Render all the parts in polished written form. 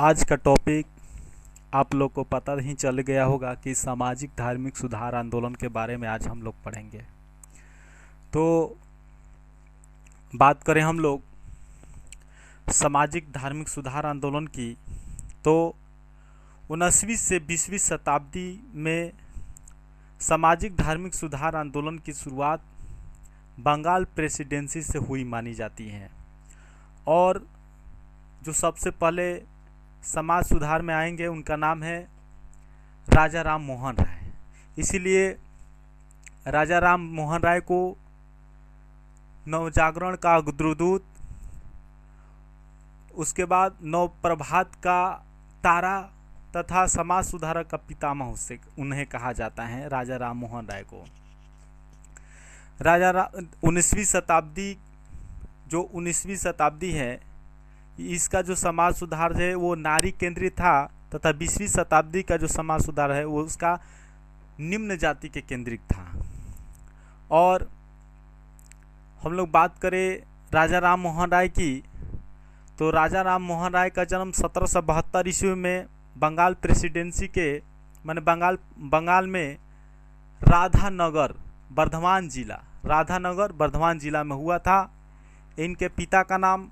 आज का टॉपिक आप लोग को पता ही चल गया होगा कि सामाजिक धार्मिक सुधार आंदोलन के बारे में आज हम लोग पढ़ेंगे। तो बात करें हम लोग सामाजिक धार्मिक सुधार आंदोलन की, तो 19वीं से 20वीं शताब्दी में सामाजिक धार्मिक सुधार आंदोलन की शुरुआत बंगाल प्रेसिडेंसी से हुई मानी जाती है। और जो सबसे पहले समाज सुधार में आएंगे उनका नाम है राजा राम मोहन राय। इसीलिए राजा राम मोहन राय को नवजागरण का अग्रदूत, उसके बाद नवप्रभात का तारा तथा समाज सुधारक का पितामह से उन्हें कहा जाता है, राजा राम मोहन राय को। 19वीं शताब्दी, जो 19वीं शताब्दी है, इसका जो समाज सुधार है वो नारी केंद्रित था, तथा 20वीं शताब्दी का जो समाज सुधार है वो उसका निम्न जाति के केंद्रित था। और हम लोग बात करें राजा राम मोहन राय की, तो राजा राम मोहन राय का जन्म 1772 ईस्वी में बंगाल प्रेसिडेंसी के बंगाल में राधानगर बर्धमान जिला में हुआ था। इनके पिता का नाम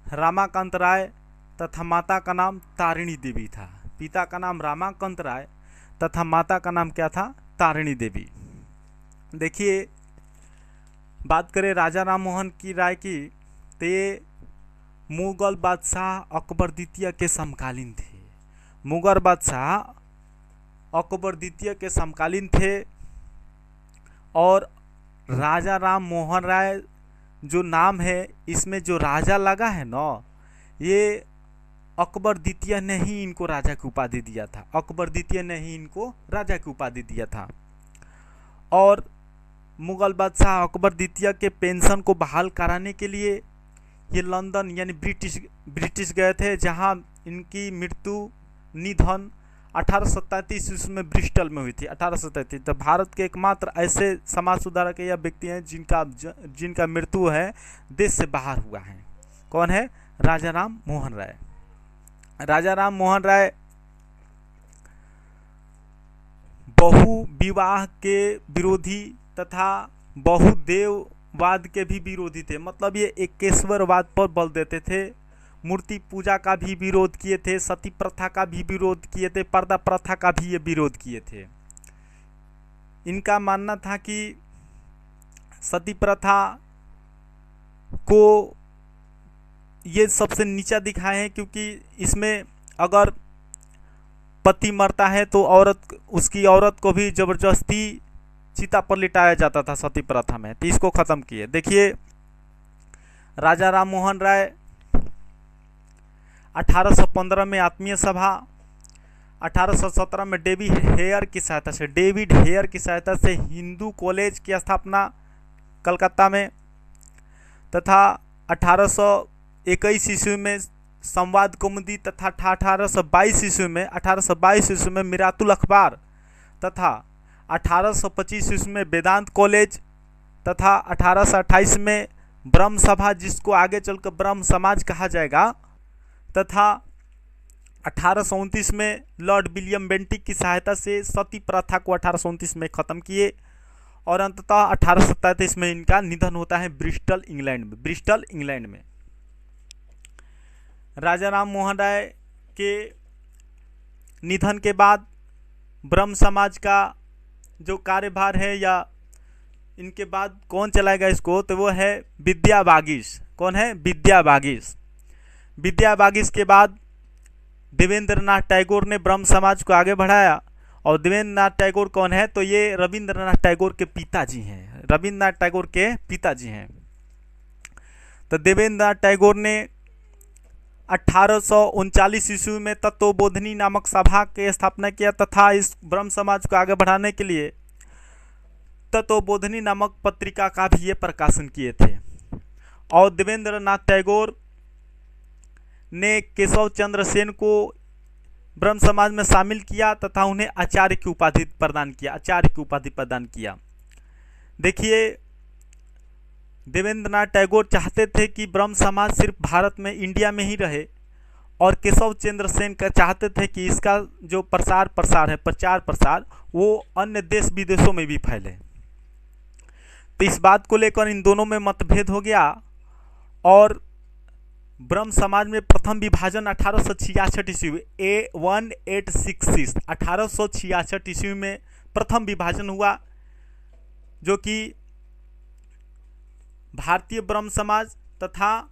रामाकांत राय तथा माता का नाम तारिणी देवी था। पिता का नाम रामाकांत राय तथा माता का नाम क्या था? तारिणी देवी। देखिए, बात करें राजा राम मोहन की राय की, तो ये मुगल बादशाह अकबर द्वितीय के समकालीन थे। मुगल बादशाह अकबर द्वितीय के समकालीन थे। और राजा राम मोहन राय जो नाम है, इसमें जो राजा लगा है ना, ये अकबर द्वितीय ने ही इनको राजा की उपाधि दिया था। अकबर द्वितीय ने ही इनको राजा की उपाधि दिया था। और मुगल बादशाह अकबर द्वितीय के पेंशन को बहाल कराने के लिए ये लंदन यानी ब्रिटिश गए थे, जहां इनकी निधन 1837 ईस्वी में ब्रिस्टल में हुई थी। 1837। तो भारत के एकमात्र ऐसे समाज सुधारक या व्यक्ति हैं जिनका मृत्यु है देश से बाहर हुआ है। कौन है? राजा राम मोहन राय। राजा राम मोहन राय बहु विवाह के विरोधी तथा बहुदेववाद के भी विरोधी थे। मतलब ये एकेश्वरवाद पर बल देते थे। मूर्ति पूजा का भी विरोध किए थे, सती प्रथा का भी विरोध किए थे, पर्दा प्रथा का भी ये विरोध किए थे। इनका मानना था कि सती प्रथा को ये सबसे नीचा दिखाए हैं, क्योंकि इसमें अगर पति मरता है तो उसकी औरत को भी जबरदस्ती चिता पर लिटाया जाता था सती प्रथा में। तो इसको खत्म किए। देखिए, राजा राम मोहन राय 1815 में आत्मीय सभा, 1817 में डेविड हेयर की सहायता से हिंदू कॉलेज की स्थापना कलकत्ता में, तथा 1821 ईस्वी में संवाद कौमुदी, तथा 1822 ईस्वी में मिरातुल अखबार, तथा 1825 ईस्वी में वेदांत कॉलेज, तथा 1828 में ब्रह्म सभा, जिसको आगे चलकर ब्रह्म समाज कहा जाएगा, तथा 1829 में लॉर्ड विलियम बेंटिक की सहायता से सती प्रथा को 1829 में ख़त्म किए। और अंततः 1837 में इनका निधन होता है ब्रिस्टल, इंग्लैंड में। राजा राम मोहन राय के निधन के बाद ब्रह्म समाज का जो कार्यभार है, या इनके बाद कौन चलाएगा इसको, तो वो है विद्या बागीश। कौन है? विद्या बागीश के बाद देवेंद्रनाथ टैगोर ने ब्रह्म समाज को आगे बढ़ाया। और देवेंद्रनाथ टैगोर कौन है? तो ये रविंद्रनाथ टैगोर के पिताजी हैं। तो देवेंद्रनाथ टैगोर ने 1839 ईस्वी में तत्वबोधिनी नामक सभा की स्थापना किया, तथा इस ब्रह्म समाज को आगे बढ़ाने के लिए तत्वबोधिनी नामक पत्रिका का भी ये प्रकाशन किए थे। और देवेंद्रनाथ टैगोर ने केशव चंद्र सेन को ब्रह्म समाज में शामिल किया, तथा उन्हें आचार्य की उपाधि प्रदान किया। देखिए, देवेंद्रनाथ टैगोर चाहते थे कि ब्रह्म समाज सिर्फ भारत में, इंडिया में ही रहे, और केशव चंद्र सेन का चाहते थे कि इसका जो प्रचार प्रसार वो अन्य देश विदेशों में भी फैले। तो इस बात को लेकर इन दोनों में मतभेद हो गया और ब्रह्म समाज में प्रथम विभाजन 1866 ईस्वी 1866 1866 ईस्वी में प्रथम विभाजन हुआ, जो कि भारतीय ब्रह्म समाज तथा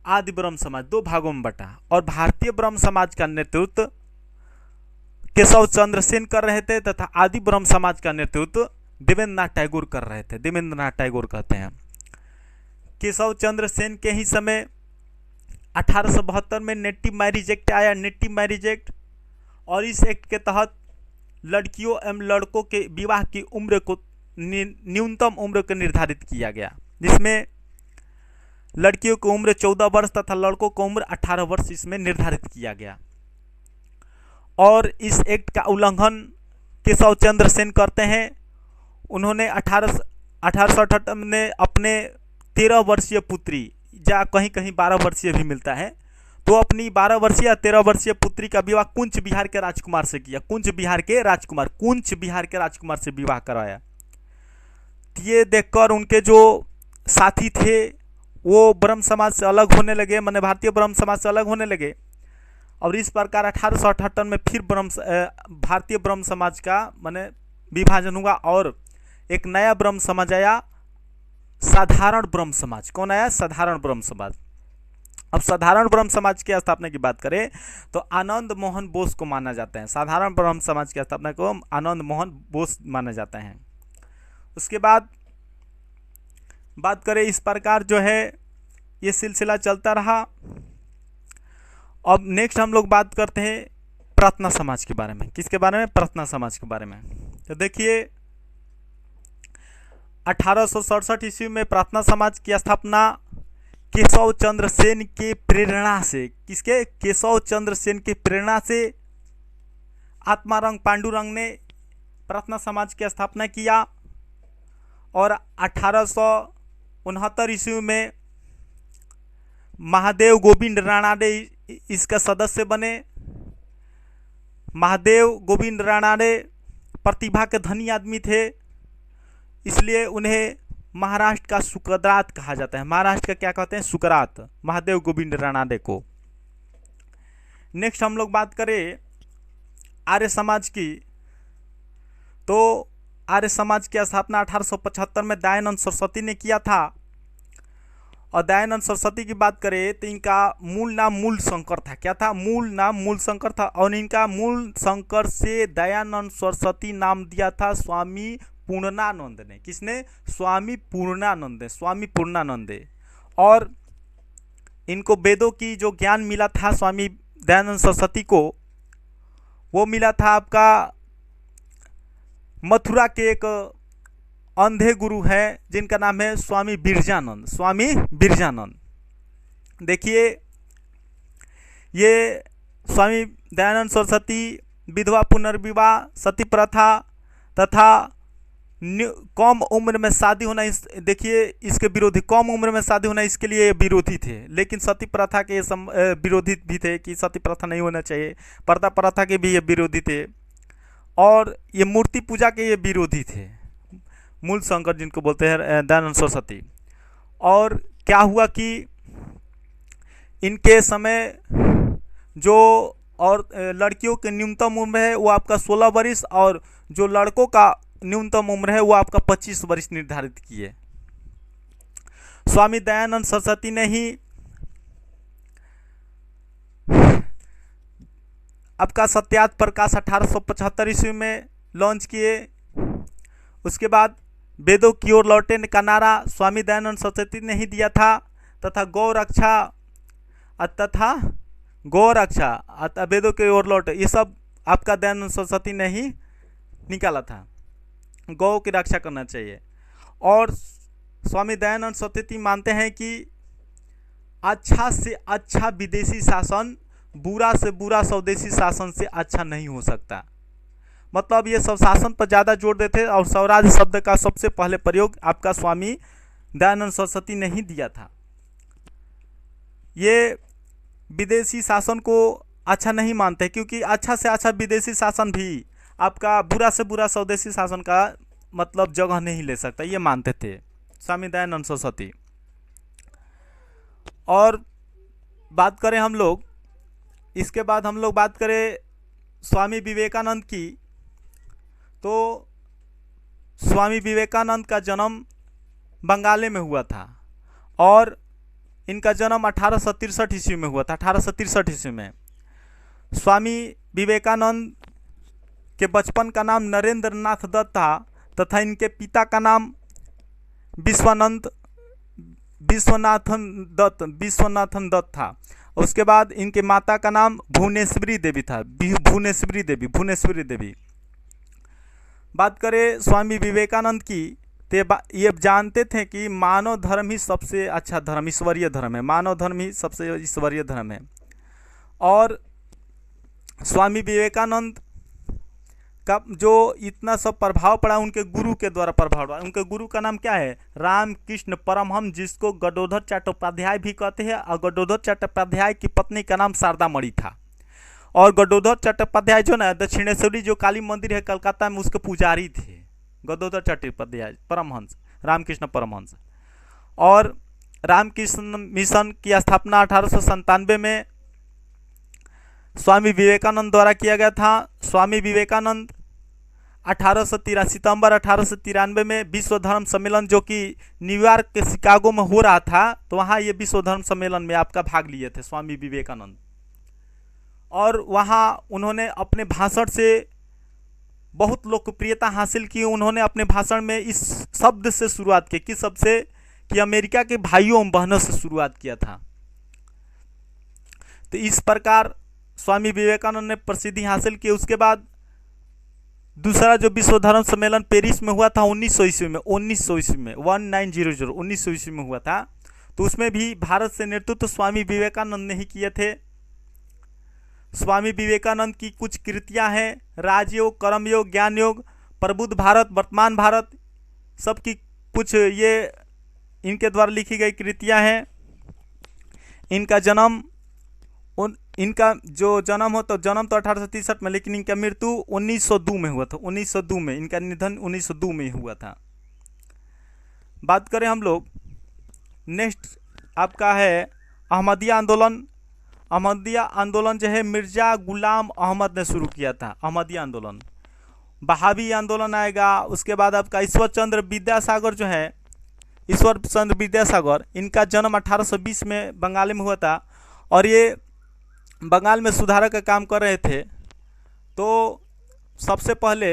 आदि ब्रह्म समाज दो भागों में बटा। और भारतीय ब्रह्म समाज का नेतृत्व केशव चंद्र सेन कर रहे थे तथा आदि ब्रह्म समाज का नेतृत्व देवेंद्रनाथ टैगोर कर रहे थे। देवेंद्रनाथ टैगोर कहते हैं। केशव चंद्र सेन के ही समय 1872 में नेटिव मैरिज एक्ट आया, नेटिव मैरिज एक्ट। और इस एक्ट के तहत लड़कियों एवं लड़कों के विवाह की उम्र को न्यूनतम उम्र को निर्धारित किया गया, जिसमें लड़कियों की उम्र 14 वर्ष तथा लड़कों की उम्र 18 वर्ष इसमें निर्धारित किया गया। और इस एक्ट का उल्लंघन केशव चंद्र सेन करते हैं। उन्होंने 1878 में अपने 13 वर्षीय पुत्री, या कहीं कहीं 12 वर्षीय भी मिलता है, तो अपनी 12 वर्षीय या 13 वर्षीय पुत्री का विवाह कुंच बिहार के राजकुमार से किया। कुंच बिहार के राजकुमार से विवाह कराया। ये देखकर उनके जो साथी थे वो ब्रह्म समाज से अलग होने लगे, माने भारतीय ब्रह्म समाज से अलग होने लगे। और इस प्रकार 1878 में फिर भारतीय ब्रह्म समाज का माने विभाजन हुआ और एक नया ब्रह्म समाज आया, साधारण ब्रह्म समाज। कौन आया? साधारण ब्रह्म समाज। अब साधारण ब्रह्म समाज की स्थापना की बात करें तो आनंद मोहन बोस को माना जाता है। साधारण ब्रह्म समाज की स्थापना को आनंद मोहन बोस माना जाता है। उसके बाद बात करें, इस प्रकार जो है ये सिलसिला चलता रहा। अब नेक्स्ट हम लोग बात करते हैं प्रार्थना समाज के बारे में। किसके बारे में? प्रार्थना समाज के बारे में। तो देखिए 1867 ईस्वी में प्रार्थना समाज की स्थापना केशव चंद्र सेन के प्रेरणा से, किसके? केशव चंद्र सेन के प्रेरणा से आत्मारंग पांडुरंग ने प्रार्थना समाज की स्थापना किया। और 1869 ईस्वी में महादेव गोविंद राणाडे इसका सदस्य बने। महादेव गोविंद राणाडे प्रतिभा के धनी आदमी थे, इसलिए उन्हें महाराष्ट्र का सुकरात कहा जाता है। महाराष्ट्र का क्या कहते हैं? सुकरात, महादेव गोविंद राणाडे को। नेक्स्ट हम लोग बात करें आर्य समाज की, तो आर्य समाज की स्थापना 1875 में दयानंद सरस्वती ने किया था। और दयानंद सरस्वती की बात करें तो इनका मूल नाम मूल शंकर था। क्या था? मूल नाम मूल शंकर था। और इनका मूल शंकर से दयानंद सरस्वती नाम दिया था स्वामी पूर्णानंद ने। किसने? स्वामी पूर्णानंद, स्वामी पूर्णानंद। और इनको वेदों की जो ज्ञान मिला था स्वामी दयानंद सरस्वती को, वो मिला था आपका मथुरा के एक अंधे गुरु है जिनका नाम है स्वामी बिरजानंद। स्वामी बिरजानंद। देखिए ये स्वामी दयानंद सरस्वती विधवा पुनर्विवाह, सती प्रथा तथा कम उम्र में शादी होना, देखिए इसके विरोधी, कम उम्र में शादी होना इसके लिए विरोधी थे। लेकिन सती प्रथा के विरोधी भी थे कि सती प्रथा नहीं होना चाहिए। पर्दा प्रथा के भी ये विरोधी थे। और ये मूर्ति पूजा के ये विरोधी थे, मूल शंकर जिनको बोलते हैं दयानंद सरस्वती। और क्या हुआ कि इनके समय जो और लड़कियों की न्यूनतम उम्र है वो आपका 16 वर्ष और जो लड़कों का न्यूनतम उम्र है वो आपका 25 वर्ष निर्धारित किए। स्वामी दयानंद सरस्वती ने ही आपका सत्यार्थ प्रकाश 1875 ईस्वी में लॉन्च किए। उसके बाद वेदों की ओर लौटे का नारा स्वामी दयानंद सरस्वती ने ही दिया था। तथा गौ रक्षा वेदों की ओर लौटे, ये सब आपका दयानंद सरस्वती ने ही निकाला था। गौ की रक्षा करना चाहिए। और स्वामी दयानंद सरस्वती मानते हैं कि अच्छा से अच्छा विदेशी शासन, बुरा से बुरा स्वदेशी शासन से अच्छा नहीं हो सकता। मतलब ये सब शासन पर ज़्यादा जोर देते और स्वराज शब्द का सबसे पहले प्रयोग आपका स्वामी दयानंद सरस्वती ने ही दिया था। ये विदेशी शासन को अच्छा नहीं मानते, क्योंकि अच्छा से अच्छा विदेशी शासन भी आपका बुरा से बुरा स्वदेशी शासन का मतलब जगह नहीं ले सकता, ये मानते थे स्वामी दयानंद सरस्वती। और बात करें हम लोग, इसके बाद हम लोग बात करें स्वामी विवेकानंद की, तो स्वामी विवेकानंद का जन्म बंगाल में हुआ था और इनका जन्म 1863 ईस्वी में हुआ था। 1863 ईस्वी में स्वामी विवेकानंद के बचपन का नाम नरेंद्र नाथ दत्त था तथा इनके पिता का नाम विश्वनाथन दत्त था। उसके बाद इनके माता का नाम भुवनेश्वरी देवी था, भुवनेश्वरी देवी। बात करें स्वामी विवेकानंद की, तो ये जानते थे कि मानव धर्म ही सबसे अच्छा धर्म, ईश्वरीय धर्म है, मानव धर्म ही सबसे ईश्वरीय धर्म है। और स्वामी विवेकानंद का जो इतना सब प्रभाव पड़ा उनके गुरु के द्वारा प्रभाव पड़ा। उनके गुरु का नाम क्या है? रामकृष्ण परमहंस, जिसको गडोधर चट्टोपाध्याय भी कहते हैं। और गडोधर चट्टोपाध्याय की पत्नी का नाम शारदा मणि था। और गडोधर चट्टोपाध्याय जो ना दक्षिणेश्वरी जो काली मंदिर है कलकत्ता में, उसके पुजारी थे गडोधर चट्टोपाध्याय परमहंस, रामकृष्ण परमहंस। और रामकृष्ण मिशन की स्थापना 1897 में स्वामी विवेकानंद द्वारा किया गया था। स्वामी विवेकानंद 1893 सितंबर 1893 में विश्व धर्म सम्मेलन जो कि न्यूयॉर्क के शिकागो में हो रहा था, तो वहाँ ये विश्व धर्म सम्मेलन में आपका भाग लिए थे स्वामी विवेकानंद। और वहाँ उन्होंने अपने भाषण से बहुत लोकप्रियता हासिल की। उन्होंने अपने भाषण में इस शब्द से शुरुआत की, किस शब्द से? कि अमेरिका के भाइयों एवं बहनों से शुरुआत किया था। तो इस प्रकार स्वामी विवेकानंद ने प्रसिद्धि हासिल की। उसके बाद दूसरा जो विश्व धर्म सम्मेलन पेरिस में हुआ था 1900 ईस्वी में, 1900 ईस्वी में हुआ था। तो उसमें भी भारत से नेतृत्व स्वामी विवेकानंद ने ही किए थे। स्वामी विवेकानंद की कुछ कृतियां हैं, राजयोग, कर्मयोग, ज्ञान योग, प्रबुद्ध भारत, वर्तमान भारत, सबकी कुछ ये इनके द्वारा लिखी गई कृतियां हैं। इनका जो जन्म हो तो जन्म तो 1863 में, लेकिन इनका मृत्यु 1902 में हुआ था। 1902 में इनका निधन 1902 में हुआ था। बात करें हम लोग, नेक्स्ट आपका है अहमदिया आंदोलन। अहमदिया आंदोलन जो है मिर्जा गुलाम अहमद ने शुरू किया था, अहमदिया आंदोलन। बहावी आंदोलन आएगा। उसके बाद आपका ईश्वर चंद्र विद्यासागर जो है, ईश्वर चंद्र विद्यासागर, इनका जन्म 1820 में बंगाल में हुआ था। और ये बंगाल में सुधारक का काम कर रहे थे। तो सबसे पहले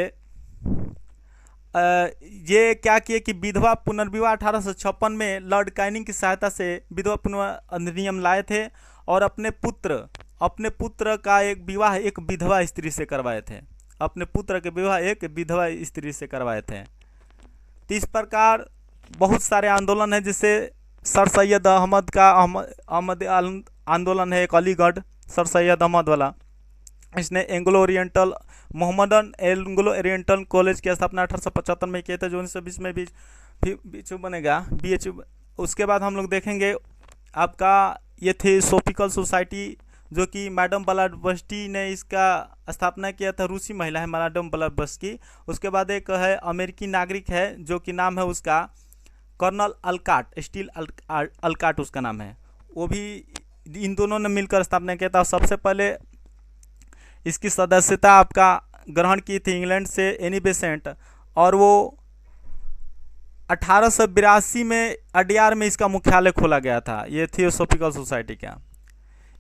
ये क्या किए कि विधवा पुनर्विवाह 1856 में लॉर्ड कैनिंग की सहायता से विधवा पुनर्विवाह अधिनियम लाए थे। और अपने पुत्र का एक विवाह एक विधवा स्त्री से करवाए थे। अपने पुत्र के विवाह एक विधवा स्त्री से करवाए थे। तो इस प्रकार बहुत सारे आंदोलन हैं, जिससे सर सैयद अहमद का अहमद आंदोलन है, एक अलीगढ़ सर सैयद अहमद वाला। इसने मोहम्मदन एंग्लो ओरिएंटल कॉलेज की स्थापना 1875 में किया था, जो 1920 में बीच बनेगा BHU। उसके बाद हम लोग देखेंगे आपका ये थियोसॉफिकल सोसाइटी, जो कि मैडम ब्लैडबस्टी ने इसका स्थापना किया था। रूसी महिला है मैडम ब्लैडबस्टी। उसके बाद एक है अमेरिकी नागरिक है, जो कि नाम है उसका कर्नल अलकाट, स्टील अलकाट उसका नाम है। वो भी इन दोनों ने मिलकर स्थापना किया था। सबसे पहले इसकी सदस्यता आपका ग्रहण की थी इंग्लैंड से एनी बेसेंट, और वो 1882 में अडियार में इसका मुख्यालय खोला गया था, ये थियोसॉफिकल सोसाइटी का।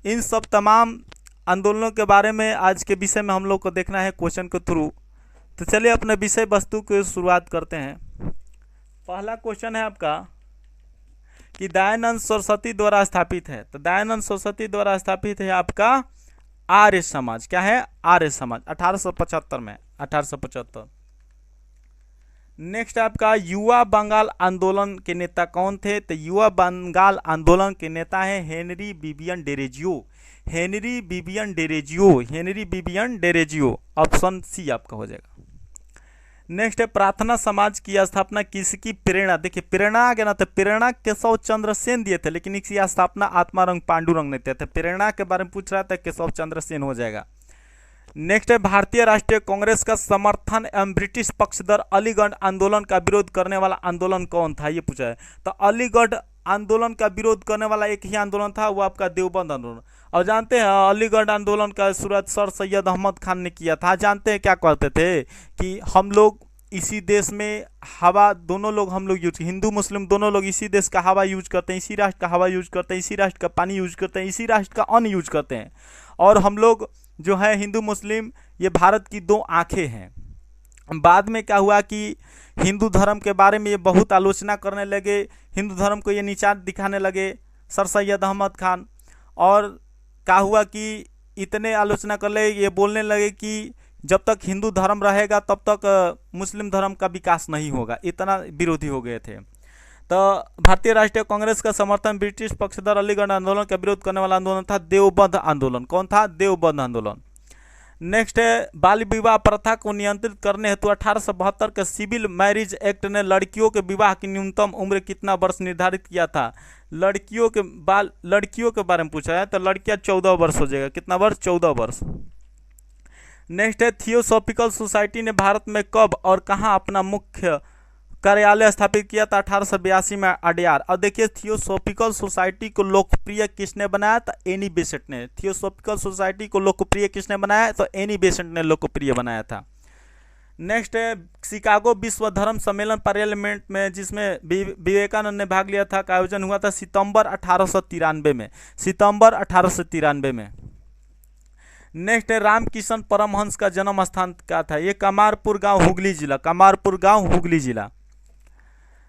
इन सब तमाम आंदोलनों के बारे में आज के विषय में हम लोग को देखना है क्वेश्चन के थ्रू। तो चलिए अपने विषय वस्तु की शुरुआत करते हैं। पहला क्वेश्चन है आपका कि दयानंद सरस्वती द्वारा स्थापित है। तो दयानंद सरस्वती द्वारा स्थापित है आपका आर्य समाज। क्या है? आर्य समाज, 1875 में, 1875। नेक्स्ट आपका युवा बंगाल आंदोलन के नेता कौन थे? तो युवा बंगाल आंदोलन के नेता है Henry Vivian Derozio. Henry Vivian Derozio, Henry Vivian Derozio, option C आपका हो जाएगा। नेक्स्ट है प्रार्थना समाज की स्थापना किसकी प्रेरणा, देखिए प्रेरणा आ गया ना, तो प्रेरणा केशव चंद्र सेन दिए थे, लेकिन इसकी स्थापना आत्मारंग पांडुरंग ने दिए थे। प्रेरणा के बारे में पूछ रहा था, केशव चंद्र सेन हो जाएगा। नेक्स्ट है भारतीय राष्ट्रीय कांग्रेस का समर्थन एवं ब्रिटिश पक्षधर अलीगढ़ आंदोलन का विरोध करने वाला आंदोलन कौन था, ये पूछा है। तो अलीगढ़ आंदोलन का विरोध करने वाला एक ही आंदोलन था, वो आपका देवबंद आंदोलन। और जानते हैं अलीगढ़ आंदोलन का शुरुआत सर सैयद अहमद खान ने किया था। जानते हैं क्या कहते थे कि हम लोग इसी देश में हवा, दोनों लोग हम लोग यूज, हिंदू मुस्लिम दोनों लोग इसी देश का हवा यूज करते हैं, इसी राष्ट्र का हवा यूज करते हैं, इसी राष्ट्र का पानी यूज करते हैं, इसी राष्ट्र का अन्न यूज करते हैं। और हम लोग जो है हिंदू मुस्लिम, ये भारत की दो आंखें हैं। बाद में क्या हुआ कि हिंदू धर्म के बारे में ये बहुत आलोचना करने लगे, हिंदू धर्म को ये नीचा दिखाने लगे सर सैयद अहमद खान। और क्या हुआ कि इतने आलोचना कर ले, ये बोलने लगे कि जब तक हिंदू धर्म रहेगा तब तक मुस्लिम धर्म का विकास नहीं होगा, इतना विरोधी हो गए थे। तो भारतीय राष्ट्रीय कांग्रेस का समर्थन ब्रिटिश पक्षधर अलीगढ़ आंदोलन का विरोध करने वाला आंदोलन था देवबंद आंदोलन। कौन था? देवबंद आंदोलन। नेक्स्ट है बाल विवाह प्रथा को नियंत्रित करने हेतु 1872 के सिविल मैरिज एक्ट ने लड़कियों के विवाह की न्यूनतम उम्र कितना वर्ष निर्धारित किया था? लड़कियों के बारे में पूछा है, तो लड़कियां 14 वर्ष हो जाएगा। कितना वर्ष? 14 वर्ष। नेक्स्ट है थियोसॉफिकल सोसाइटी ने भारत में कब और कहां अपना मुख्य कार्यालय स्थापित किया था? 1882 में अडयार। और देखिए थियोसॉफिकल सोसाइटी को लोकप्रिय किसने बनाया? तो एनी बेसेंट ने। थियोसॉफिकल सोसाइटी को लोकप्रिय किसने बनाया? तो एनी बेसेंट ने लोकप्रिय बनाया था। नेक्स्ट है शिकागो विश्व धर्म सम्मेलन पार्लियामेंट में जिसमें विवेकानंद ने भाग लिया था, का आयोजन हुआ था सितंबर 1893 में। सितंबर 1893 में। नेक्स्ट है रामकिशन परमहंस का जन्म स्थान क्या था? ये कमारपुर गांव हुगली जिला, कमारपुर गांव हुगली जिला।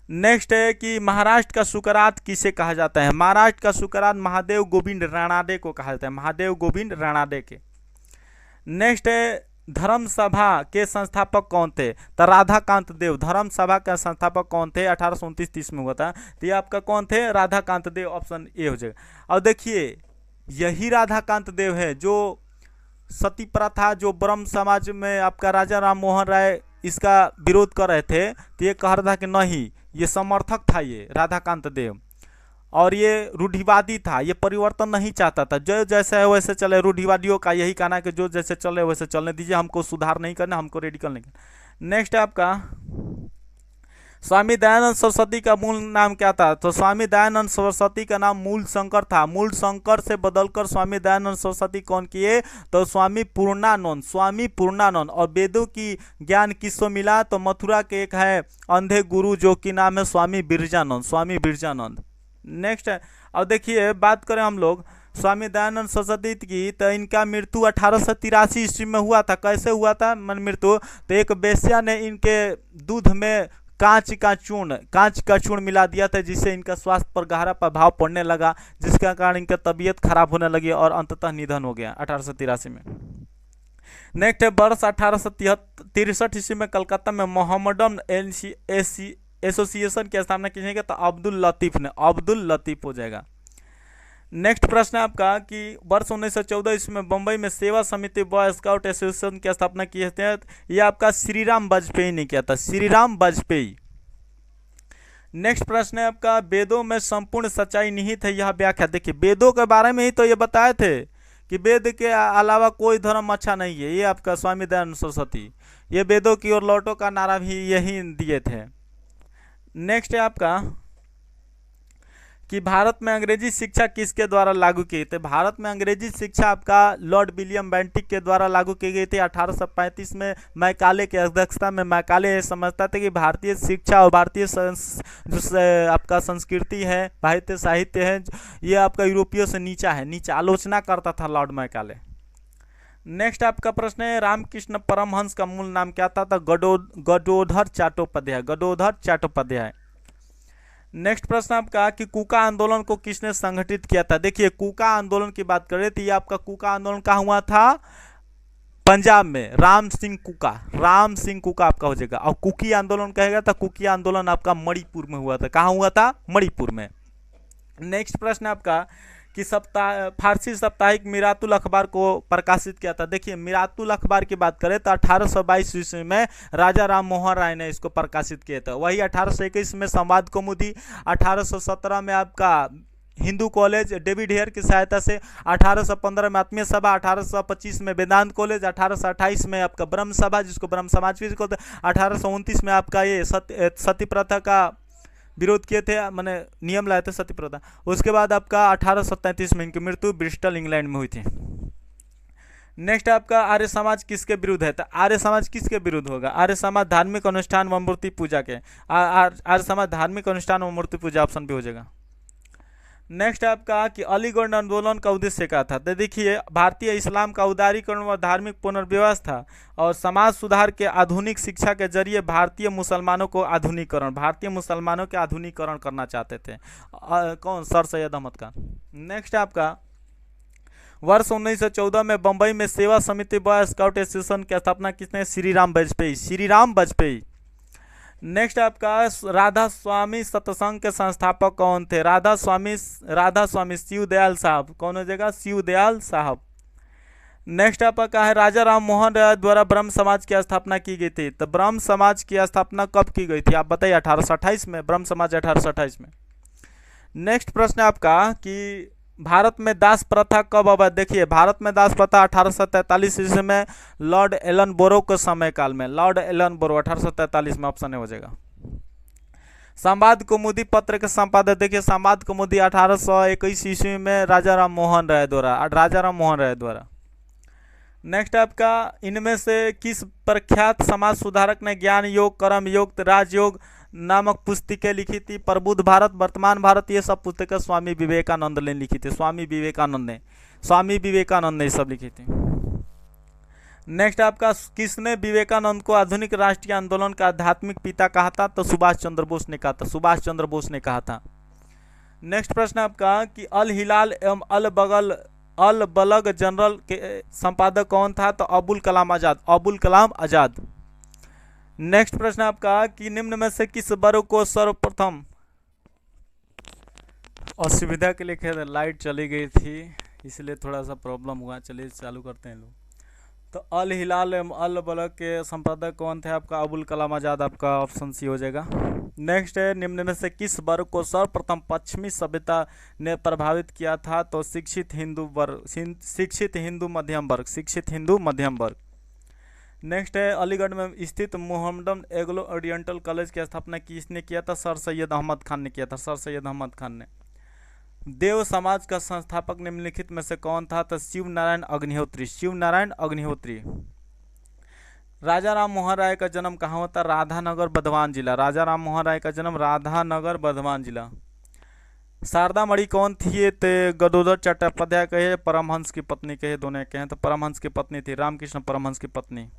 नेक्स्ट है कि महाराष्ट्र का सुकरात किसे कहा जाता है? महाराष्ट्र का सुकरात महादेव गोविंद राणाडे को कहा जाता है, महादेव गोविंद राणाडे के। नेक्स्ट है धर्म सभा के संस्थापक कौन थे? तो राधाकांत देव। धर्म सभा का संस्थापक कौन थे? 1829-30 में हुआ था। तो ये आपका कौन थे? राधाकांत देव। ऑप्शन ए हो जाएगा। और देखिए यही राधाकांत देव है जो सती प्रथा, जो ब्रह्म समाज में आपका राजा राम मोहन राय इसका विरोध कर रहे थे, तो ये कह रहा था कि नहीं, ये समर्थक था ये राधाकांत देव, और ये रूढ़िवादी था, ये परिवर्तन नहीं चाहता था। जो जैसे है वैसे चले। रूढ़िवादियों का यही कहना है कि जो जैसे चले वैसे चलने दीजिए, हमको सुधार नहीं करना, हमको रेडिकल नहीं करना। नेक्स्ट है आपका स्वामी दयानंद सरस्वती का मूल नाम क्या था? तो स्वामी दयानंद सरस्वती का नाम मूल शंकर था। मूल शंकर से बदलकर स्वामी दयानंद सरस्वती कौन किए? तो स्वामी पूर्णानंद, स्वामी पूर्णानंद। और वेदों की ज्ञान किसको मिला? तो मथुरा के एक है अंधे गुरु जो कि नाम है स्वामी बिरजानंद, स्वामी बिरजानंद। नेक्स्ट है, अब देखिए बात करें हम लोग स्वामी दयानंद सरस्वती की, तो इनका मृत्यु 1883 ईस्वी में हुआ था। कैसे हुआ था मृत्यु? तो एक वेश्या ने इनके दूध में कांच का चूर्ण मिला दिया था, जिससे इनका स्वास्थ्य पर गहरा प्रभाव पड़ने लगा, जिसका कारण इनका तबीयत खराब होने लगी और अंततः निधन हो गया 1883 में। नेक्स्ट है वर्ष 1863 ईस्वी में कलकत्ता में मोहम्मडन एसोसिएशन की स्थापना की गई, तो अब्दुल लतीफ ने, अब्दुल लतीफ हो जाएगा। नेक्स्ट प्रश्न है आपका कि वर्ष 1914 ईस्वी में बंबई में सेवा समिति बॉय स्काउट एसोसिएशन की स्थापना की है, यह आपका श्रीराम वाजपेयी ने किया था, श्रीराम वाजपेयी। नेक्स्ट प्रश्न है आपका वेदों में संपूर्ण सच्चाई निहित है, यह व्याख्या। देखिए वेदों के बारे में ही तो ये बताए थे कि वेद के अलावा कोई धर्म अच्छा नहीं है, ये आपका स्वामी दयानंद सरस्वती। ये वेदों की ओर लौटो का नारा भी यही दिए थे। नेक्स्ट है आपका कि भारत में अंग्रेजी शिक्षा किसके द्वारा लागू की? तो भारत में अंग्रेजी शिक्षा आपका लॉर्ड विलियम बेंटिक के द्वारा लागू की गई थी 1835 में। मैकाले की अध्यक्षता में। मैकाले ये समझता था कि भारतीय शिक्षा और भारतीय जो आपका संस्कृति है, भारतीय साहित्य है, ये आपका यूरोपियों से नीचा है, नीचा आलोचना करता था लॉर्ड मैकाले। नेक्स्ट आपका प्रश्न है रामकृष्ण परमहंस का मूल नाम क्या था? तो गडोधर चट्टोपाध्याय, गडोधर चट्टोपाध्याय। नेक्स्ट प्रश्न आपका कि कूका आंदोलन को किसने संगठित किया था? देखिए कूका आंदोलन की बात करें तो ये आपका कूका आंदोलन कहाँ हुआ था? पंजाब में। राम सिंह कूका, राम सिंह कूका आपका हो जाएगा। और कुकी आंदोलन कहेगा तो कुकी आंदोलन आपका मणिपुर में हुआ था। कहाँ हुआ था? मणिपुर में। नेक्स्ट प्रश्न आपका कि फारसी साप्ताहिक मीरातुल अखबार को प्रकाशित किया था। देखिए मीरातुल अखबार की बात करें तो 1822 ईस्वी में राजा राम मोहन राय ने इसको प्रकाशित किया था। वही 1821 में संवाद कौमुदी, 1817 में आपका हिंदू कॉलेज डेविड हेयर की सहायता से, 1815 में आत्मीय सभा, 1825 में वेदांत कॉलेज, 1828 में आपका ब्रह्म सभा जिसको ब्रह्म समाज भी कहते हैं, 1829 में आपका ये सती प्रथा का विरोध किए थे, मैंने नियम लाए थे सती प्रथा। उसके बाद आपका 1837 में इनकी मृत्यु ब्रिस्टल इंग्लैंड में हुई थी। नेक्स्ट आपका आर्य समाज किसके विरुद्ध है? तो आर्य समाज किसके विरुद्ध होगा? आर्य समाज धार्मिक अनुष्ठान व मूर्ति पूजा के। आर्य समाज धार्मिक अनुष्ठान व मूर्ति पूजा ऑप्शन भी हो जाएगा। नेक्स्ट आपका कि अलीगढ़ आंदोलन का उद्देश्य क्या था? तो देखिए भारतीय इस्लाम का उदारीकरण व धार्मिक पुनर्व्यवस्था और समाज सुधार के आधुनिक शिक्षा के जरिए भारतीय मुसलमानों के आधुनिकरण करना चाहते थे। कौन? सर सैयद अहमद खान। नेक्स्ट आपका वर्ष 1914 में बंबई में सेवा समिति बॉय स्काउट एसोसिएशन की स्थापना किसने? श्री राम वाजपेयी। नेक्स्ट आपका राधा स्वामी सत्संग के संस्थापक कौन थे? राधा स्वामी शिवदयाल साहब। कौन हो जाएगा? शिवदयाल साहब। नेक्स्ट आपका है राजा राम मोहन राय द्वारा ब्रह्म समाज की स्थापना की गई थी। तो ब्रह्म समाज की स्थापना कब की गई थी आप बताइए? 1828 में। ब्रह्म समाज 1828 में। नेक्स्ट प्रश्न आपका कि भारत में दास प्रथा कब अवैध? देखिए भारत में दास प्रथा 1843 ईस्वी में लॉर्ड एलन बोरो के समय काल में। लॉर्ड एलन बोरो 1843 में ऑप्शन हो जाएगा। संवाद कौमुदी पत्र के संपादक देखिए संवाद कौमुदी 1821 ईस्वी में राजा राम मोहन राय द्वारा। नेक्स्ट आपका इनमें से किस प्रख्यात समाज सुधारक ने ज्ञान योग, कर्म योग, राजयोग नामक पुस्तकें लिखी थी? प्रबुद्ध भारत, वर्तमान भारत, ये सब पुस्तकें स्वामी विवेकानंद ने लिखी थी। स्वामी विवेकानंद ने ये सब लिखी थी। नेक्स्ट आपका किसने विवेकानंद को आधुनिक राष्ट्रीय आंदोलन का आध्यात्मिक पिता कहा था? तो सुभाष चंद्र बोस ने कहा था। नेक्स्ट प्रश्न आपका कि अल हिलाल एवं अल बलग जनरल के संपादक कौन था? तो अबुल कलाम आजाद। नेक्स्ट प्रश्न आपका कि निम्न में से किस वर्ग को सर्वप्रथम, असुविधा के लिए लाइट चली गई थी इसलिए थोड़ा सा प्रॉब्लम हुआ, चलिए चालू करते हैं लोग। तो अल हिलाल एवं अल बलग के संपादक कौन थे? आपका अबुल कलाम आजाद, आपका ऑप्शन सी हो जाएगा। नेक्स्ट है निम्न में से किस वर्ग को सर्वप्रथम पश्चिमी सभ्यता ने प्रभावित किया था? तो शिक्षित हिंदू मध्यम वर्ग। नेक्स्ट है अलीगढ़ में स्थित मोहम्मदन एग्लो ओरिएंटल कॉलेज की स्थापना किसने किया था? सर सैयद अहमद खान ने। देव समाज का संस्थापक निम्नलिखित में से कौन था? तो शिव नारायण अग्निहोत्री। राजा राम मोहन राय का जन्म कहाँ होता? राधानगर बधवान जिला। राजा राम मोहन राय का जन्म राधानगर बधवान जिला। शारदा मणि कौन थी? तो गदोदर चट्टोपाध्याय कहे, परमहंस की पत्नी कहे, दोनों कहें तो परमहंस की पत्नी थी, रामकृष्ण परमहंस की पत्नी।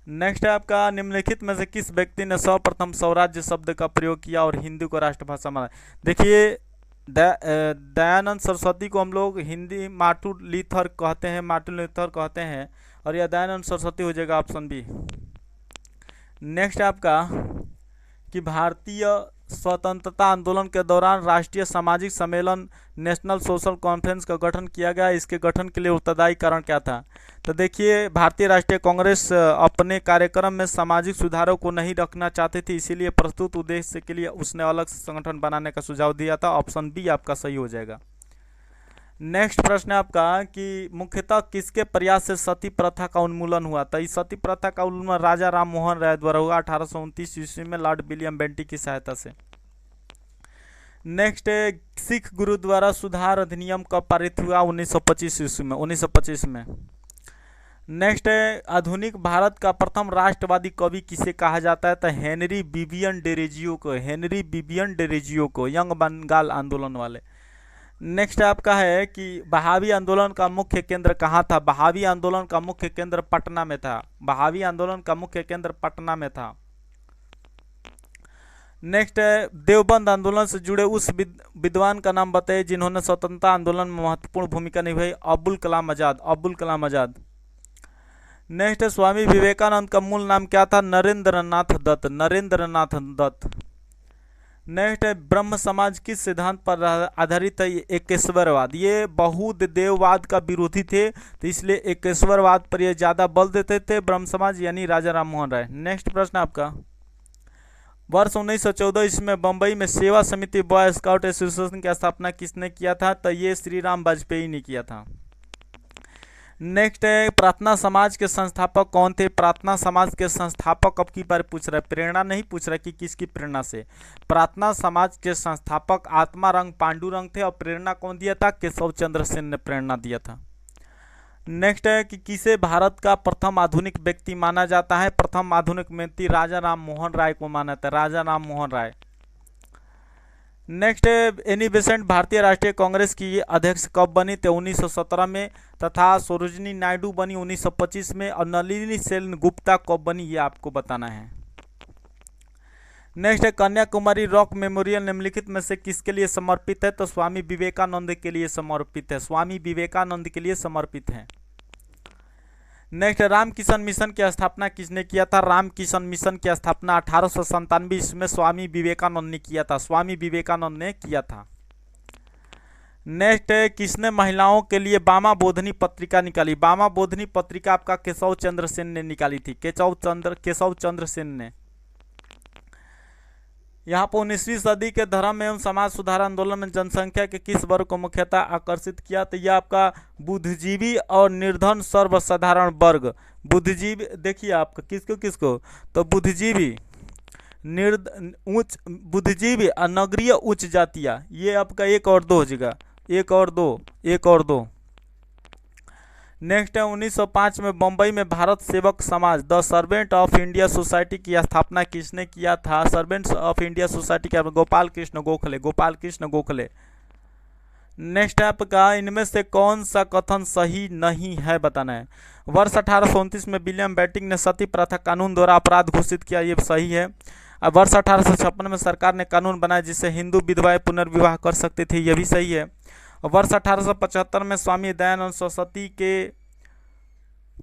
नेक्स्ट है आपका निम्नलिखित में से किस व्यक्ति ने सर्वप्रथम स्वराज्य शब्द का प्रयोग किया और हिंदी को राष्ट्रभाषा माना? देखिए दयानंद सरस्वती को हम लोग हिंदी मार्टिन लूथर कहते हैं और यह दयानंद सरस्वती हो जाएगा, ऑप्शन बी। नेक्स्ट आपका कि भारतीय स्वतंत्रता आंदोलन के दौरान राष्ट्रीय सामाजिक सम्मेलन नेशनल सोशल कॉन्फ्रेंस का गठन किया गया। इसके गठन के लिए उत्तरदायी कारण क्या था? तो देखिए भारतीय राष्ट्रीय कांग्रेस अपने कार्यक्रम में सामाजिक सुधारों को नहीं रखना चाहती थी, इसीलिए प्रस्तुत उद्देश्य के लिए उसने अलग संगठन बनाने का सुझाव दिया था। ऑप्शन बी आपका सही हो जाएगा। नेक्स्ट प्रश्न है आपका कि मुख्यतः किसके प्रयास से सती प्रथा का उन्मूलन हुआ? तो इस सती प्रथा का उन्मूलन राजा राम मोहन राय द्वारा हुआ 1829 ईस्वी में लॉर्ड विलियम बेंटिक की सहायता से। नेक्स्ट है सिख गुरुद्वारा सुधार अधिनियम कब पारित हुआ? 1925 ईस्वी में। नेक्स्ट है आधुनिक भारत का प्रथम राष्ट्रवादी कवि किसे कहा जाता है? तो हेनरी बिबियन डेरेजियो को, यंग बंगाल आंदोलन वाले। नेक्स्ट आपका है कि बहावी आंदोलन का मुख्य केंद्र कहाँ था? बहावी आंदोलन का मुख्य केंद्र पटना में था। नेक्स्ट है देवबंद आंदोलन से जुड़े उस विद्वान का नाम बताइए जिन्होंने स्वतंत्रता आंदोलन में महत्वपूर्ण भूमिका निभाई। अबुल कलाम आजाद। नेक्स्ट है स्वामी विवेकानंद का मूल नाम क्या था? नरेंद्रनाथ दत्त। नेक्स्ट है ब्रह्म समाज किस सिद्धांत पर आधारित है? एकेश्वरवाद। ये बौद्ध देववाद का विरोधी थे, तो इसलिए एकेश्वरवाद पर ये ज़्यादा बल देते थे ब्रह्म समाज यानी राजा राम मोहन राय। नेक्स्ट प्रश्न आपका, वर्ष 1914 इसमें बम्बई में सेवा समिति बॉय स्काउट एसोसिएशन की स्थापना किसने किया था? तो ये श्री राम वाजपेयी ने किया था। नेक्स्ट है प्रार्थना समाज के संस्थापक कौन थे? प्रार्थना समाज के संस्थापक अब की बार पूछ रहा है, प्रेरणा नहीं पूछ रहा कि किसकी प्रेरणा से। प्रार्थना समाज के संस्थापक आत्मारंग पांडुरंग थे और प्रेरणा कौन दिया था? केशव चंद्र सेन ने प्रेरणा दिया था। नेक्स्ट है कि किसे भारत का प्रथम आधुनिक व्यक्ति माना जाता है? प्रथम आधुनिक व्यक्ति राजा राम मोहन राय को माना जाता है, राजा Ram Mohan Roy. Next Annie Besant भारतीय राष्ट्रीय कांग्रेस की अध्यक्ष कब बनी? तो 1917 में, तथा सरोजिनी नायडू बनी 1925 में, और नलिनी सेन गुप्ता कब बनी ये आपको बताना है। नेक्स्ट है कन्याकुमारी रॉक मेमोरियल निम्नलिखित में से किसके लिए समर्पित है? तो स्वामी विवेकानंद के लिए समर्पित है, स्वामी विवेकानंद के लिए समर्पित है। नेक्स्ट रामकिशन मिशन की स्थापना किसने किया था? रामकिशन मिशन की स्थापना 1897 ईस्वी स्वामी विवेकानंद ने किया था, स्वामी विवेकानंद ने किया था। नेक्स्ट किसने महिलाओं के लिए बामा बोधनी पत्रिका निकाली? बामा बोधनी पत्रिका आपका केशव चंद्र सेन ने निकाली थी, केशव चंद्र सेन ने। यहाँ पर 19वीं सदी के धर्म एवं समाज सुधार आंदोलन में जनसंख्या के किस वर्ग को मुख्यतः आकर्षित किया? तो यह आपका बुद्धिजीवी और निर्धन सर्वसाधारण वर्ग। बुद्धिजीवी देखिए आपका किसको तो बुद्धिजीवी बुद्धिजीवी और नगरीय उच्च जातियाँ, ये आपका 1 और 2 हो जाएगा, 1 और 2। नेक्स्ट है 1905 में बम्बई में भारत सेवक समाज the servant of India society की स्थापना किसने किया था? सर्वेंट्स ऑफ इंडिया सोसाइटी के गोपाल कृष्ण गोखले। नेक्स्ट है आपका इनमें से कौन सा कथन सही नहीं है बताना है। वर्ष 1829 में विलियम बेंटिक ने सती प्रथा कानून द्वारा अपराध घोषित किया, ये सही है। अब वर्ष 1856 में सरकार ने कानून बनाया जिससे हिंदू विधवाएं पुनर्विवाह कर सकते थे, यह भी सही है। वर्ष 1875 में स्वामी दयानंद सरस्वती के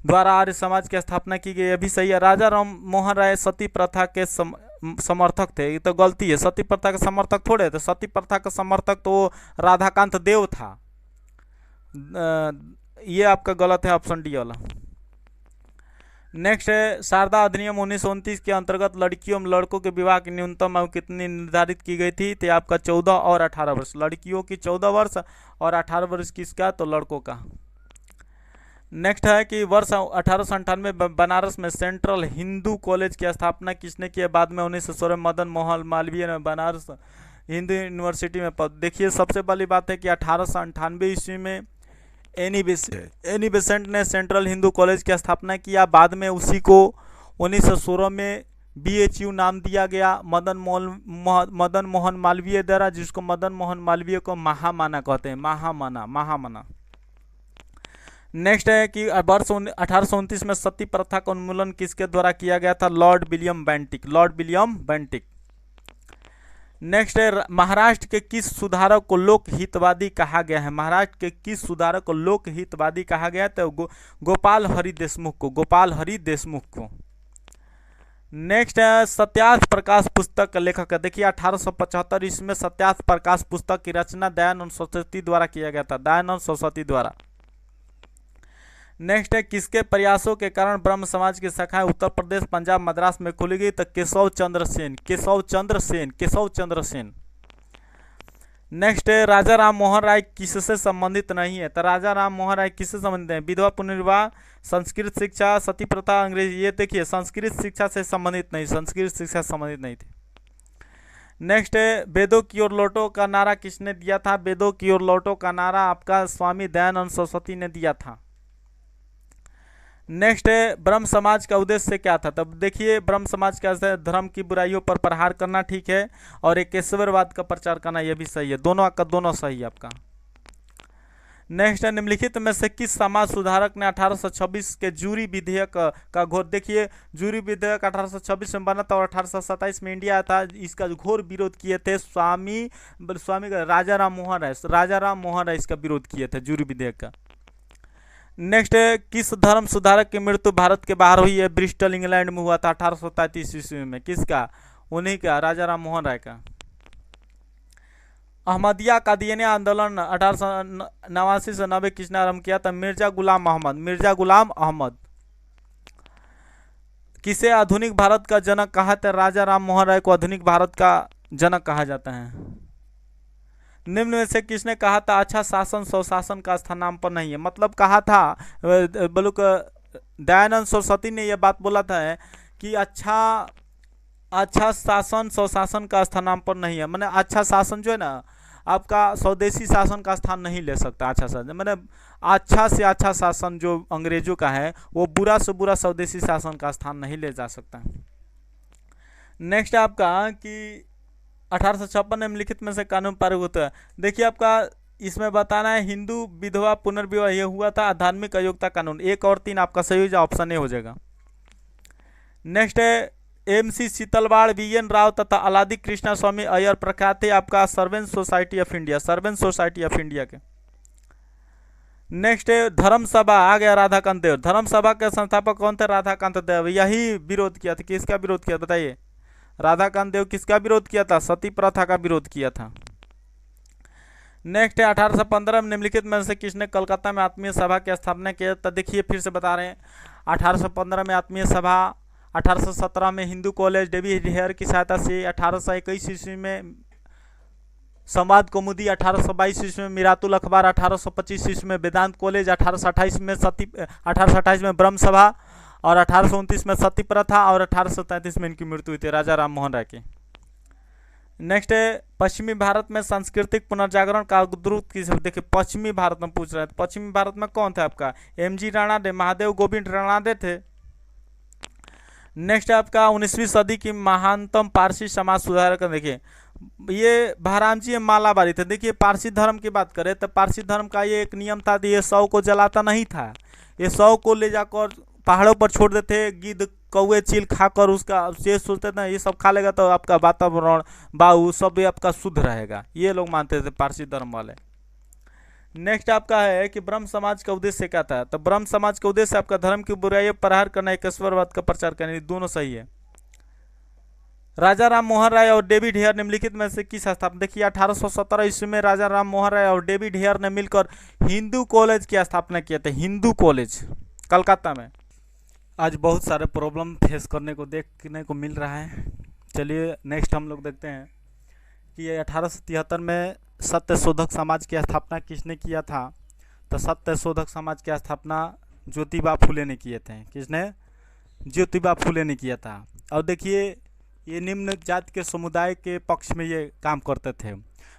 द्वारा आर्य समाज की स्थापना की गई, यह भी सही है। राजा राम मोहन राय सती प्रथा के समर्थक थे, ये तो गलती है, सती प्रथा के समर्थक थोड़े थे, सती प्रथा का समर्थक तो राधाकांत देव था, ये आपका गलत है, ऑप्शन डी वाला। नेक्स्ट है शारदा अधिनियम 1929 के अंतर्गत लड़कियों एवं लड़कों के विवाह की न्यूनतम आयु कितनी निर्धारित की गई थी? तो आपका 14 और 18 वर्ष, लड़कियों की 14 वर्ष और 18 वर्ष किसका? तो लड़कों का। नेक्स्ट है कि वर्ष 1898 में बनारस में सेंट्रल हिंदू कॉलेज की स्थापना किसने की? बाद में 1916 में मदन मोहन मालवीय ने बनारस हिंदू यूनिवर्सिटी में देखिए सबसे पहली बात है कि 1898 ईस्वी में एनी बेसेंट ने सेंट्रल हिंदू कॉलेज की स्थापना किया, बाद में उसी को 1916 में BHU नाम दिया गया मदन मोहन मालवीय द्वारा, जिसको मदन मोहन मालवीय को महामाना कहते हैं, महामाना। नेक्स्ट है कि वर्ष 1829 में सती प्रथा का उन्मूलन किसके द्वारा किया गया था? Lord William Bentinck. नेक्स्ट है महाराष्ट्र के किस सुधारक को लोक हितवादी कहा गया है? महाराष्ट्र के किस सुधारक को लोक हितवादी कहा गया? तो गोपाल हरि देशमुख को। नेक्स्ट है सत्यार्थ प्रकाश पुस्तक का लेखक है, देखिए 1875 इसमें सत्यार्थ प्रकाश पुस्तक की रचना दयानंद सरस्वती द्वारा किया गया था, दयानंद सरस्वती द्वारा। नेक्स्ट है किसके प्रयासों के कारण ब्रह्म समाज की शाखाएं उत्तर प्रदेश, पंजाब, मद्रास में खुली गई? तो केशव चंद्र सेन। नेक्स्ट है राजा राम मोहन राय किससे संबंधित नहीं है? तो राजा राम मोहन राय किससे संबंधित है? विधवा पुनर्विवाह, संस्कृत शिक्षा, सती प्रथा, अंग्रेजी, ये देखिए संस्कृत शिक्षा से संबंधित नहीं थी। नेक्स्ट है वेदों की ओर लौटो का नारा किसने दिया था? वेदों की ओर लौटो का नारा आपका स्वामी दयानंद सरस्वती ने दिया था। नेक्स्ट है ब्रह्म समाज का उद्देश्य क्या था? तब देखिए ब्रह्म समाज का धर्म की बुराइयों पर प्रहार करना, ठीक है, और एकेश्वरवाद का प्रचार करना, यह भी सही है, दोनों सही है आपका। नेक्स्ट है निम्नलिखित में से किस समाज सुधारक ने 1826 के जूरी विधेयक का घोर, देखिए जूरी विधेयक 1826 में बना था और 1827 में इंडिया आया था, इसका घोर विरोध किए थे स्वामी राजा राम मोहन राय इसका विरोध किए थे जूरी विधेयक का। नेक्स्ट है किस धर्म सुधारक की मृत्यु भारत के बाहर हुई है? ब्रिस्टल इंग्लैंड में हुआ था 1833 ईस्वी में, किसका? उन्हीं का, राजा राम मोहन राय का। अहमदिया कादियानी आंदोलन 1889 से 90 किसने आरंभ किया था? मिर्जा गुलाम अहमद। मिर्जा गुलाम अहमद। किसे आधुनिक भारत का जनक कहा था? राजा राम मोहन राय को आधुनिक भारत का जनक कहा जाता है। निम्न में से किसने कहा था अच्छा शासन स्वशासन का स्थान नाम पर नहीं है? मतलब कहा था बलुक दयानंद सरस्वती ने यह बात बोला था कि अच्छा शासन स्वशासन का स्थान नाम पर नहीं है। मैंने अच्छा शासन जो है ना आपका स्वदेशी शासन का स्थान नहीं ले सकता। अच्छा शासन मैंने अच्छा से अच्छा शासन जो अंग्रेजों का है वो बुरा से बुरा स्वदेशी शासन का स्थान नहीं ले जा सकता। नेक्स्ट आपका कि 1856 में निम्नलिखित में से कानून पारित होता है। देखिए आपका इसमें बताना है हिंदू विधवा पुनर्विवाह ये हुआ था। धार्मिक अयोग्यता कानून 1 और 3 आपका सही हो जाए, ऑप्शन ए हो जाएगा। नेक्स्ट है MC शीतलवाड़, VN राव तथा अलादी कृष्णा स्वामी अय्यर प्रख्यात थे आपका servant society of India, servant society of India के। नेक्स्ट है धर्म सभा आ गया राधाकांत देव। धर्म सभा के संस्थापक कौन थे? राधाकांत देव। यही विरोध किया था, किसका विरोध किया बताइए? राधाकांत देव किसका विरोध किया था? सती प्रथा का विरोध किया था। नेक्स्ट है 1815 में निम्नलिखित में से किसने कलकत्ता में आत्मीय सभा की स्थापना किया? तो देखिए फिर से बता रहे हैं 1815 में आत्मीय सभा, 1817 में हिंदू कॉलेज डेविड हेयर की सहायता से, 1821 ईस्वी में संवाद कौमुदी, 1822 ईस्वी में मिरातुल अखबार, 1825 ईस्वी में वेदांत कॉलेज, 1828 में ब्रह्म सभा और 1829 में सती प्रथा और 1833 में इनकी मृत्यु हुई थी राजा राम मोहन राय की। नेक्स्ट है पश्चिमी भारत में सांस्कृतिक पुनर्जागरण का उद्रूत किस? देखिए पश्चिमी भारत में पूछ रहे हैं, पश्चिमी भारत में कौन थे आपका? MG राणाडे, महादेव गोविंद राणाडे थे। नेक्स्ट आपका 19वीं सदी की महानतम पारसी समाज सुधारक, देखिए ये बहराम जी मालाबारी थे। देखिए पारसी धर्म की बात करें तो पारसी धर्म का ये एक नियम था, ये शव को जलाता नहीं था, ये शव को ले जाकर पहाड़ों पर छोड़ देते, गिद्ध कौवे चील खाकर उसका ये सोचते थे ये सब खा लेगा तो आपका वातावरण वायु सब आपका शुद्ध रहेगा, ये लोग मानते थे पारसी धर्म वाले। नेक्स्ट आपका है कि ब्रह्म समाज का उद्देश्य क्या था? तो ब्रह्म समाज का उद्देश्य आपका धर्म की बुराइयों पर प्रहार करना, एकेश्वरवाद का प्रचार करना, दोनों सही है। राजा राम मोहन राय और डेविड हेयर निम्नलिखित में से किस स्थापना? देखिए 1817 ईस्वी में राजा राम मोहन राय और डेविड हेयर ने मिलकर हिंदू कॉलेज की स्थापना किया था, हिंदू कॉलेज कलकत्ता में। आज बहुत सारे प्रॉब्लम फेस करने को देखने को मिल रहा है। चलिए नेक्स्ट हम लोग देखते हैं कि 1873 में सत्य शोधक समाज की स्थापना किसने किया था? तो सत्य शोधक समाज की स्थापना ज्योतिबा फुले ने किए थे। किसने? ज्योतिबा फुले ने किया था। और देखिए ये निम्न जाति के समुदाय के पक्ष में ये काम करते थे।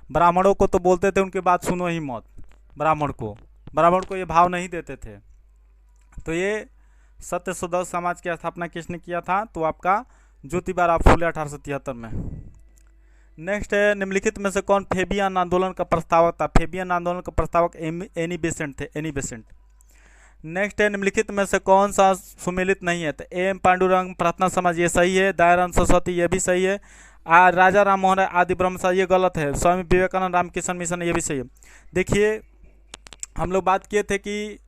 ब्राह्मणों को तो बोलते थे उनकी बात सुनो ही मत, ब्राह्मण को ये भाव नहीं देते थे। तो ये सत्य शोधक समाज की स्थापना किसने किया था? तो आपका ज्योतिबा राव फुले 1873 में। नेक्स्ट है निम्नलिखित में से कौन फेबियन आंदोलन का प्रस्तावक था? फेबियन आंदोलन का प्रस्तावक एनी बेसेंट थे, एनी बेसेंट। नेक्स्ट है निम्नलिखित में से कौन सा सुमेलित नहीं है? तो AM पांडुरंग प्रार्थना समाज ये सही है, दयानंद सरस्वती ये भी सही है, राजा राम मोहन राय आदि ब्रह्म समाज ये गलत है, स्वामी विवेकानंद रामकृष्ण मिशन ये भी सही है। देखिए हम लोग बात किए थे कि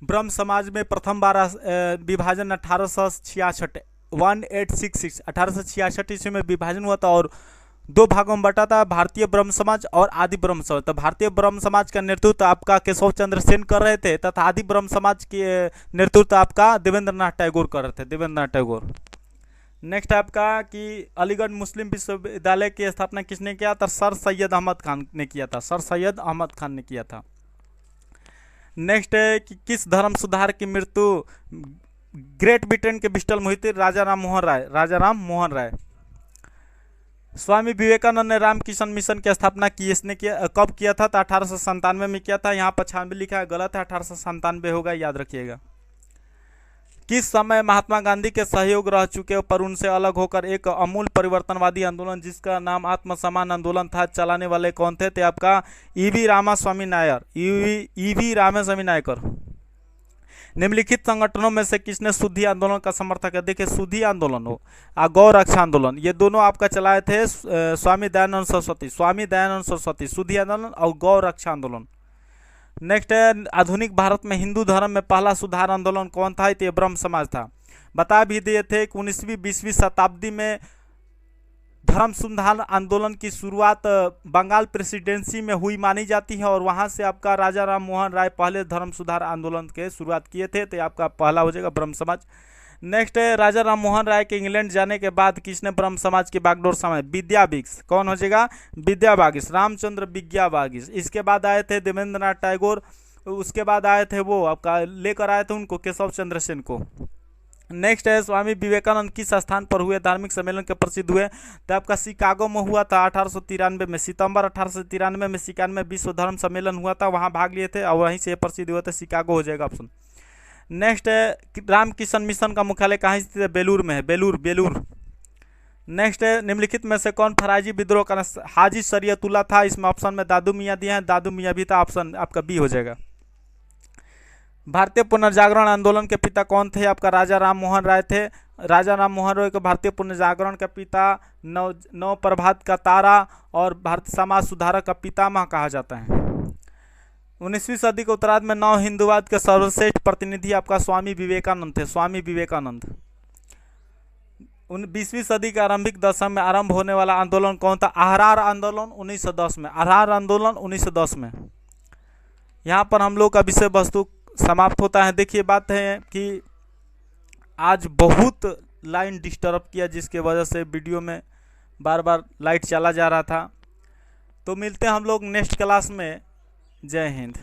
ब्रह्म समाज में प्रथम बार विभाजन 1866 ईस्वी में विभाजन हुआ था और 2 भागों में बटा था, भारतीय ब्रह्म समाज और आदि ब्रह्म समाज। तो भारतीय ब्रह्म समाज का नेतृत्व आपका केशव चंद्र सेन कर रहे थे तथा आदि ब्रह्म समाज के नेतृत्व आपका देवेंद्रनाथ टैगोर कर रहे थे, देवेंद्रनाथ टैगोर। नेक्स्ट आपका कि अलीगढ़ मुस्लिम विश्वविद्यालय की स्थापना किसने किया था? सर सैयद अहमद खान ने किया था, सर सैयद अहमद खान ने किया था। नेक्स्ट है कि किस धर्म सुधार की मृत्यु ग्रेट ब्रिटेन के ब्रिस्टल में हुई थी? राजा राम मोहन राय, राजा राम मोहन राय। स्वामी विवेकानंद ने रामकृष्ण मिशन की स्थापना की, इसने किया कब किया था? तो 1897 में किया था। यहाँ पर 96 लिखा है, गलत है, 1897 होगा, याद रखिएगा। किस समय महात्मा गांधी के सहयोग रह चुके पर उनसे अलग होकर एक अमूल परिवर्तनवादी आंदोलन जिसका नाम आत्मसम्मान आंदोलन था, चलाने वाले कौन थे? आपका ईवी रामास्वामी नायर, ईवी रामास्वामी नायकर। निम्नलिखित संगठनों में से किसने शुद्धि आंदोलन का समर्थक है? देखिए शुद्धि आंदोलन हो गौ रक्षा आंदोलन, ये दोनों आपका चलाए थे स्वामी दयानंद सरस्वती, स्वामी दयानंद सरस्वती, शुद्धि आंदोलन और गौ रक्षा आंदोलन। नेक्स्ट है आधुनिक भारत में हिंदू धर्म में पहला सुधार आंदोलन कौन था? तो ब्रह्म समाज था। बता भी दिए थे कि 19वीं 20वीं शताब्दी में धर्म सुधार आंदोलन की शुरुआत बंगाल प्रेसिडेंसी में हुई मानी जाती है, और वहाँ से आपका राजा राम मोहन राय पहले धर्म सुधार आंदोलन के शुरुआत किए थे। तो ये आपका पहला हो जाएगा ब्रह्म समाज। नेक्स्ट है राजा राम मोहन राय के इंग्लैंड जाने के बाद किसने ब्रह्म समाज की बागडोर संभाली? विद्या बागिस। कौन हो जाएगा? विद्या बागिस, रामचंद्र विद्या बागिस। इसके बाद आए थे देवेंद्र नाथ टैगोर, उसके बाद आए थे वो आपका लेकर आए थे उनको केशव चंद्र सेन को। नेक्स्ट है स्वामी विवेकानंद किस स्थान पर हुए धार्मिक सम्मेलन के प्रसिद्ध हुए? तो आपका शिकागो में हुआ था 1893 में, सितंबर 1893 में शिकागो में विश्व धर्म सम्मेलन हुआ था, वहाँ भाग लिए थे और वहीं से प्रसिद्ध हुए थे। शिकागो हो जाएगा ऑप्शन। नेक्स्ट है रामकिशन मिशन का मुख्यालय कहाँ स्थित है? बेलूर में है, बेलूर। नेक्स्ट है निम्नलिखित में से कौन फराजी विद्रोह का? हाजी शरीयतुल्लाह था। इसमें ऑप्शन में दादू मियाँ दिए हैं, दादू मियाँ भी था, ऑप्शन आपका बी हो जाएगा। भारतीय पुनर्जागरण आंदोलन के पिता कौन थे? आपका राजा राम मोहन राय थे। राजा राम मोहन राय को भारतीय पुनर्जागरण का पिता, नव प्रभात का तारा और भारतीय समाज सुधारक का पितामह कहा जाता है। 19वीं सदी के उत्तरार्ध में नव हिंदुवाद के सर्वश्रेष्ठ प्रतिनिधि आपका स्वामी विवेकानंद थे, स्वामी विवेकानंद। 20वीं सदी के आरंभिक दशक में आरंभ होने वाला आंदोलन कौन था? अहरार आंदोलन 1910 में, अहरार आंदोलन 1910 में। यहाँ पर हम लोग का विषय वस्तु समाप्त होता है। देखिए बात है कि आज बहुत लाइन डिस्टर्ब किया, जिसके वजह से वीडियो में बार बार लाइट चला जा रहा था। तो मिलते हैं हम लोग नेक्स्ट क्लास में। जय हिंद।